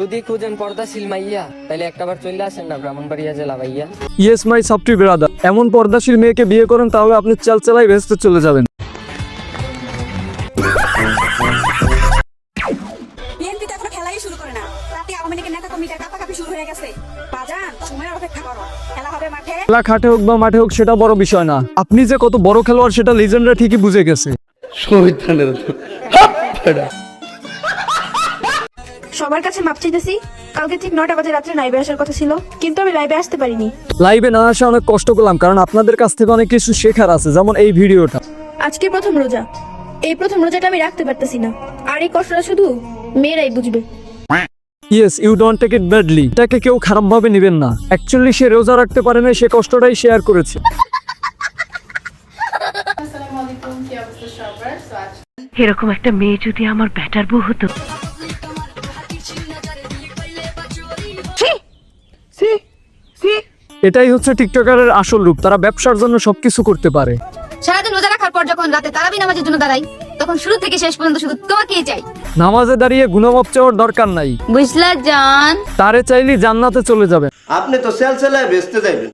যদি খুঁজেন পর্দাশীল মাইয়া তাহলে একটাবার চলে আসেন না ব্রাহ্মণবাড়িয়া জেলা ভাইয়া। ইয়েস মাই সাবটি ব্রাদার, এমন পর্দাশীল মেয়েকে বিয়ে করেন তাহলে আপনি চালচালাই ভেস্তে চলে যাবেন। বিএনপি তো এখনো খেলাই শুরু করে না। রাতে আওয়ামী লীগের নেতা কর্মীদের কাপাকাপি শুরু হয়ে গেছে। বাজান সময়ের অপেক্ষা করো, খেলা হবে মাঠে। খেলা খাটে হোক বা মাঠে হোক সেটা বড় বিষয় না, আপনি যে কত বড় খেলোয়াড় সেটা লিজেন্ডরা ঠিকই বুঝে গেছে। সবার কাছে মাপ চাইতেছি। কালকে ঠিক 9টা বাজে রাত্রে লাইভে আসার কথা ছিল, কিন্তু আমি লাইভে আসতে পারিনি। লাইভে না আসা অনেক কষ্ট করলাম, কারণ আপনাদের কাছ থেকে অনেক কিছু শেখার আছে, যেমন এই ভিডিওটা। আজকে প্রথম রোজা, এই প্রথম রোজাটা আমি রাখতে পারতেছি না, আর এই কষ্টটা শুধু মেয়েরাই বুঝবে। Yes, you don't take it badly, এটাকে কেউ খারাপ ভাবে নেবেন না। অ্যাকচুয়ালি সে রোজা রাখতে পারে না, সে কষ্টটাই শেয়ার করেছে। এরকম একটা মেয়ে যদি আমার ব্যাটার বউ হতো। এটাই হচ্ছে টিকটকারের আসল রূপ, তারা ব্যবসার জন্য সবকিছু করতে পারে। সারাদিন রোজা রাখার পর যখন রাতে তারাবি নামাজের জন্য দাঁড়াই, তখন শুরু থেকে শেষ পর্যন্ত শুধু তোমাকেই চাই। নামাজে দাঁড়িয়ে গুণমাপ চাওয়ার দরকার নাই, বুঝলা জান? তারে চাইলে জান্নাতে চলে যাবে। আপনি তো সেল সেলায় বেচতে যাবেন।